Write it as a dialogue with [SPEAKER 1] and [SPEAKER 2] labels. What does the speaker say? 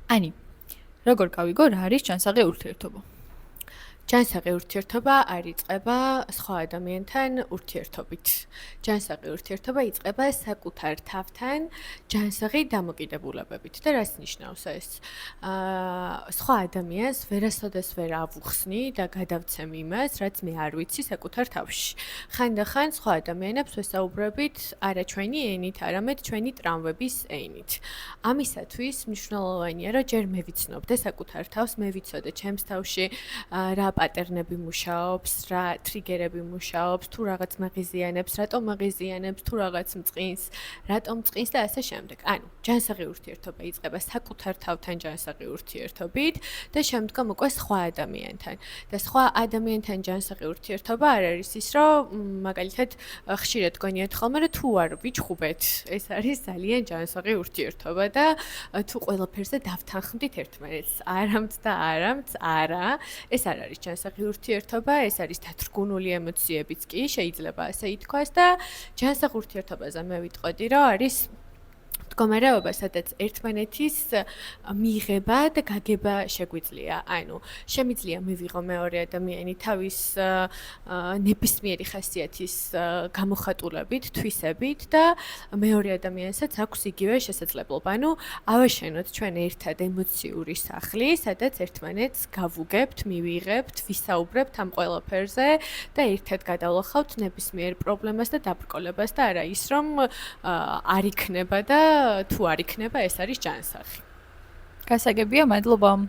[SPEAKER 1] Ანი, როგორ გავიგო რა არის ჯანსაღი ურთიერთობა?
[SPEAKER 2] ჯანსაღი ურთიერთობა არ იწყება სხვა ადამიანთან ურთიერთობით. ჯანსაღი ურთიერთობა იწყება საკუთარ თავთან ჯანსაღი დამოკიდებულებებით. და რას ნიშნავს ეს? სხვა ადამიანს ვერასოდეს ვერ ავუხსნი და გადავცემ იმას, რაც მე არ ვიცი საკუთარ თავში. ხანდახან სხვა ადამიანებს ვესაუბრებით არა ჩვენი ენით, არამედ ჩვენი ტრამვების ენით. ამისათვის მნიშვნელოვანია, რომ ჯერ მე ვიცნობდე საკუთარ თავს, მე ვიცოდე ჩემს თავში რა პატერნები მუშაობს, რა ტრიგერები მუშაობს, თუ რაღაც მაღიზიანებს, რატომ მაღიზიანებს, თუ რაღაც მწყინს, რატომ მწყინს და ასე შემდეგ. ანუ, ჯანსაღი ურთიერთობა იწყება საკუთარ თავთან ჯანსაღი ურთიერთობით და შემდგომ უკვე სხვა ადამიანთან. და სხვა ადამიანთან ჯანსაღი ურთიერთობა არ არის ის, რომ მაგალითად ხშირად გონიათ ხოლმე, რომ თუ არ ვიჩხუბეთ, ეს არის ძალიან ჯანსაღი ურთიერთობა და თუ ყველაფერზე დავთანხმდით ერთმანეთს, არამც და არამც, არა, ეს არ არის ჯანსაღი ურთიერთობა, ეს არის დათრგუნული ემოციებიც კი, შეიძლება ასე ითქვას და ჯანსაღ ურთიერთობაზე მე ვიტყოდი, რომ არის მდგომარეობა, სადაც ერთმანეთის მიღება და გაგება შეგვიძლია. ანუ, შემიძლია მივიღო მეორე ადამიანი თავის ნებისმიერი ხასიათის გამოხატულებით, თვისებით და მეორე ადამიანსაც აქვს იგივე შესაძლებლობა. ანუ, ავაშენოთ ჩვენ ერთად ემოციური სახლი, სადაც ერთმანეთს გავუგებთ, მივიღებთ, ვისაუბრებთ ამ ყველაფერზე და ერთად გადავლახავთ ნებისმიერ პრობლემას და დაბრკოლებას და არა ის, რომ არ იქნება და თუ არ იქნება, ეს არის ჯანსაღი.
[SPEAKER 1] გასაგებია, მადლობა.